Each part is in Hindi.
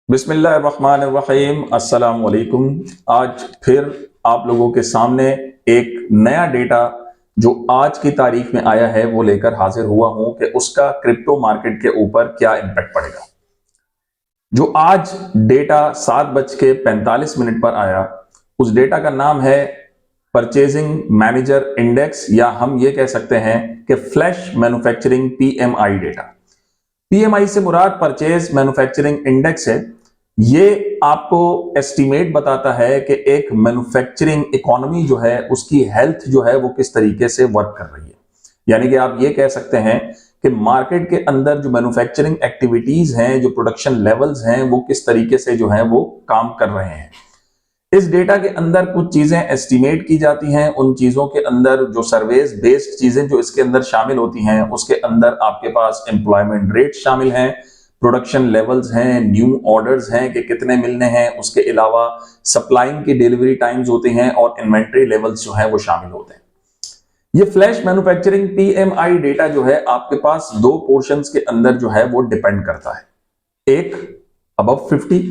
बिस्मिल्लाहिर्रहमानिर्रहीम, अस्सलाम वालेकुम। आज फिर आप लोगों के सामने एक नया डेटा जो आज की तारीख में आया है वो लेकर हाजिर हुआ हूं कि उसका क्रिप्टो मार्केट के ऊपर क्या इंपैक्ट पड़ेगा। जो आज डेटा 7:45 पर आया, उस डेटा का नाम है परचेजिंग मैनेजर इंडेक्स, या हम ये कह सकते हैं कि flash manufacturing PMI data. PMI से मुराद परचेज मैन्युफैक्चरिंग इंडेक्स है। ये आपको एस्टीमेट बताता है कि एक मैन्युफैक्चरिंग इकोनॉमी जो है उसकी हेल्थ जो है वो किस तरीके से वर्क कर रही है। यानी कि आप ये कह सकते हैं कि मार्केट के अंदर जो मैन्युफैक्चरिंग एक्टिविटीज हैं, जो प्रोडक्शन लेवल्स हैं, वो किस तरीके से जो है वो काम कर रहे हैं। इस डेटा के अंदर कुछ चीजें एस्टीमेट की जाती हैं। उन चीजों के अंदर जो सर्वेस बेस्ड चीजें जो इसके अंदर शामिल होती हैं, उसके अंदर आपके पास एम्प्लॉयमेंट रेट शामिल हैं, प्रोडक्शन लेवल्स हैं, न्यू ऑर्डर्स हैं कि कितने मिलने हैं, उसके अलावा सप्लाइंग की डिलीवरी टाइम्स होते हैं और इन्वेंट्री लेवल्स जो है वो शामिल होते हैं। ये फ्लैश मैन्युफैक्चरिंग पीएमआई डेटा जो है आपके पास दो पोर्शंस के अंदर जो है वो डिपेंड करता है, एक अबव 50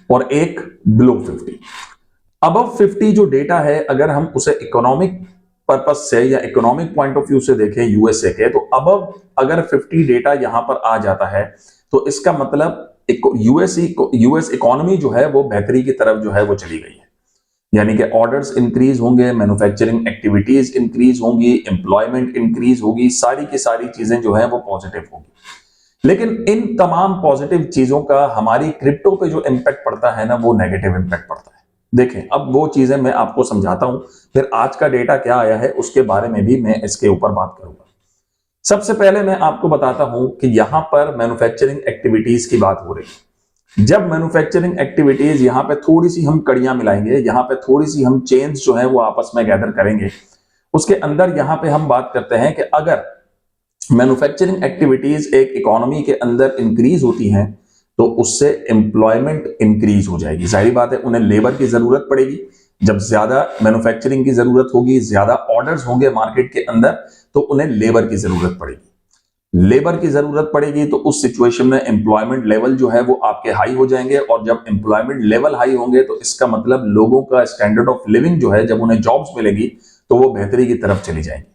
और एक बिलो 50। अबव 50 जो डेटा है, अगर हम उसे इकोनॉमिक पर्पस से या इकोनॉमिक पॉइंट ऑफ व्यू से देखें यूएसए के, तो अबव अगर 50 डेटा यहां पर आ जाता है तो इसका मतलब यूएस इकोनॉमी जो है वो बेहतरी की तरफ जो है वो चली गई है। यानी कि ऑर्डर्स इंक्रीज होंगे, मैन्युफैक्चरिंग एक्टिविटीज इंक्रीज होंगी, एम्प्लॉयमेंट इंक्रीज होगी, सारी की सारी चीजें जो है वो पॉजिटिव होगी। लेकिन इन तमाम पॉजिटिव चीजों का हमारी क्रिप्टो पे जो इंपैक्ट पड़ता है ना, वो नेगेटिव इंपैक्ट पड़ता है। देखें, अब वो चीजें मैं आपको समझाता हूं, फिर आज का डेटा क्या आया है उसके बारे में भी मैं इसके ऊपर बात करूंगा। सबसे पहले मैं आपको बताता हूं कि यहां पर मैन्युफैक्चरिंग एक्टिविटीज की बात हो रही है। जब मैन्युफैक्चरिंग एक्टिविटीज यहां पे थोड़ी सी हम कड़ियां मिलाएंगे, यहां पे थोड़ी सी हम चेन्स जो है वो आपस में गैदर करेंगे, उसके अंदर यहां पे हम बात करते हैं कि अगर मैन्युफैक्चरिंग एक्टिविटीज एक इकोनॉमी के अंदर इंक्रीज होती हैं तो उससे एम्प्लॉयमेंट इंक्रीज हो जाएगी। जाहिर बात है, उन्हें लेबर की जरूरत पड़ेगी। जब ज्यादा मैन्युफैक्चरिंग की जरूरत होगी, ज्यादा ऑर्डर्स होंगे मार्केट के अंदर, तो उन्हें लेबर की जरूरत पड़ेगी। लेबर की जरूरत पड़ेगी तो उस सिचुएशन में एम्प्लॉयमेंट लेवल जो है वो आपके हाई हो जाएंगे, और जब एम्प्लॉयमेंट लेवल हाई होंगे तो इसका मतलब लोगों का स्टैंडर्ड ऑफ लिविंग जो है, जब उन्हें जॉब्स मिलेगी तो वो बेहतरी की तरफ चली जाएंगी।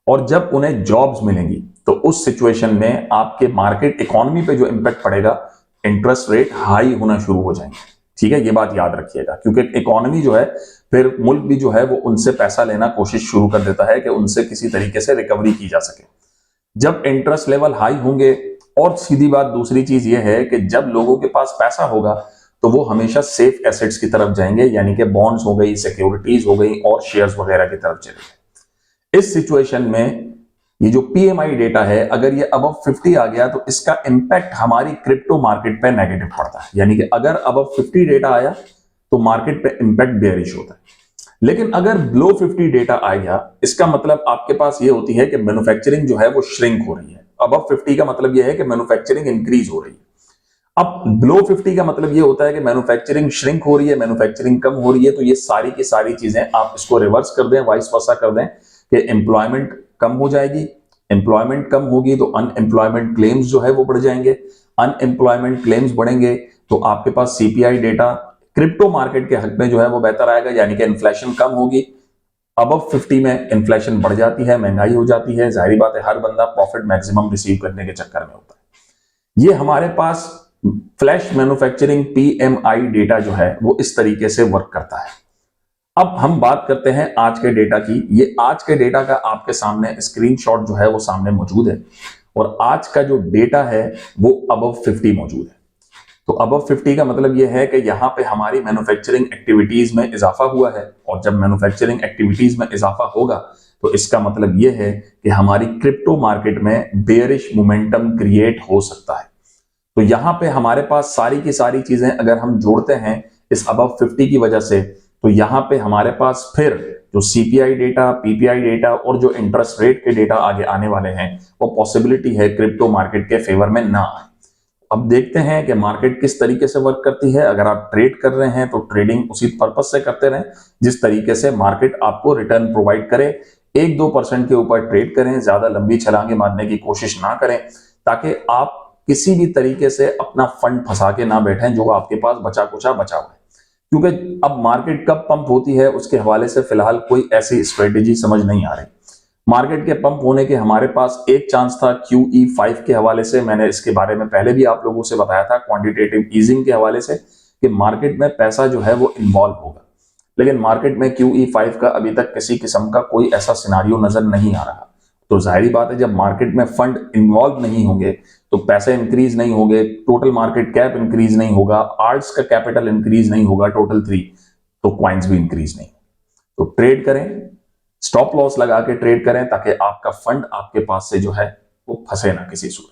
और जब उन्हें जॉब्स मिलेंगी तो उस सिचुएशन में आपके मार्केट इकोनॉमी पे जो इंपैक्ट पड़ेगा, इंटरेस्ट रेट हाई होना शुरू हो जाएंगे। ठीक है, ये बात याद रखिएगा, क्योंकि इकोनॉमी जो है, फिर मुल्क भी जो है वो उनसे पैसा लेना कोशिश शुरू कर देता है कि उनसे किसी तरीके से रिकवरी की जा सके। जब इंटरेस्ट लेवल हाई होंगे, और सीधी बात दूसरी चीज ये है कि जब लोगों के पास पैसा होगा तो वो हमेशा सेफ एसेट्स की तरफ जाएंगे, यानी कि बॉन्ड्स हो गई, सिक्योरिटीज हो गई और शेयर्स वगैरह की तरफ चलेंगे। इस सिचुएशन में ये जो पीएमआई डेटा है, अगर ये अबव 50 आ गया तो इसका इंपैक्ट हमारी क्रिप्टो मार्केट पे नेगेटिव पड़ता है। यानी कि अगर अबव 50 डेटा आया तो मार्केट पे इंपैक्ट बेयरिश होता है। लेकिन अगर बिलो 50 डेटा आ गया, इसका मतलब आपके पास ये होती है कि मैन्युफैक्चरिंग जो है वो श्रिंक हो रही है। अबव 50 का मतलब ये है कि मैन्युफैक्चरिंग इंक्रीज हो रही है। अब बिलो 50 का मतलब ये होता है कि मैन्युफैक्चरिंग श्रिंक हो रही है, मैन्युफैक्चरिंग कम हो रही है। तो ये सारी की सारी चीजें आप इसको रिवर्स कर दें, वाइस वर्सा कर दें कि एम्प्लॉयमेंट कम हो जाएगी। एम्प्लॉयमेंट कम होगी तो अनएम्प्लॉयमेंट क्लेम्स जो है वो बढ़ जाएंगे। अनएम्प्लॉयमेंट क्लेम्स बढ़ेंगे तो आपके पास सीपीआई डेटा क्रिप्टो मार्केट के हक में जो है वो बेहतर आएगा, यानी कि इन्फ्लेशन कम होगी। अबव 50 में इन्फ्लेशन बढ़ जाती है, महंगाई हो जाती है। जाहिर बात है, हर बंदा प्रॉफिट मैक्सिमम रिसीव करने के चक्कर में होता है। ये हमारे पास फ्लैश मैन्युफैक्चरिंग पीएमआई डेटा जो है वो इस तरीके से वर्क करता है। अब हम बात करते हैं आज के डेटा की। ये आज के डेटा का आपके सामने स्क्रीनशॉट जो है वो सामने मौजूद है, और आज का जो डेटा है वो अबव 50 मौजूद है। तो अबव 50 का मतलब ये है कि यहां पे हमारी मैन्युफैक्चरिंग एक्टिविटीज में इजाफा हुआ है, और जब मैन्युफैक्चरिंग एक्टिविटीज में इजाफा होगा तो इसका मतलब ये है कि हमारी क्रिप्टो मार्केट में बेयरिश मोमेंटम क्रिएट हो सकता है। तो यहां पे हमारे पास सारी की सारी चीजें अगर हम जोड़ते हैं इस अबव 50 की वजह से, तो यहां पे हमारे पास फिर जो सीपीआई डेटा, पीपीआई डेटा और जो इंटरेस्ट रेट के डेटा आगे आने वाले हैं, वो पॉसिबिलिटी है क्रिप्टो मार्केट के फेवर में ना आए। अब देखते हैं कि मार्केट किस तरीके से वर्क करती है। अगर आप ट्रेड कर रहे हैं तो ट्रेडिंग उसी पर्पस से करते रहें जिस तरीके से मार्केट आपको रिटर्न प्रोवाइड करे। 1-2% के ऊपर ट्रेड करें, ज्यादा लंबी छलांगे मारने की कोशिश ना करें, ताकि आप किसी भी तरीके से अपना फंड फंसा के ना बैठें जो आपके पास बचा कुचा बचा हुआ है, क्योंकि अब मार्केट कब पंप होती है उसके हवाले से फिलहाल कोई ऐसी स्ट्रेटेजी समझ नहीं आ रही। मार्केट के पंप होने के हमारे पास एक चांस था QE5 के हवाले से, मैंने इसके बारे में पहले भी आप लोगों से बताया था, क्वांटिटेटिव ईजिंग के हवाले से कि मार्केट में पैसा जो है वो इन्वॉल्व होगा। लेकिन मार्केट में QE5 का अभी तक किसी किस्म का कोई ऐसा सिनारियो नजर नहीं आ रहा। तो जाहिर बात है जब मार्केट में फंड इन्वॉल्व नहीं होंगे तो पैसे इंक्रीज नहीं होंगे, टोटल मार्केट कैप इंक्रीज नहीं होगा, आर्ट्स का कैपिटल इंक्रीज नहीं होगा, टोटल 3, तो क्वाइंस भी इंक्रीज नहीं। तो ट्रेड करें, स्टॉप लॉस लगा के ट्रेड करें ताकि आपका फंड आपके पास से जो है वो फंसे ना किसी सूरत।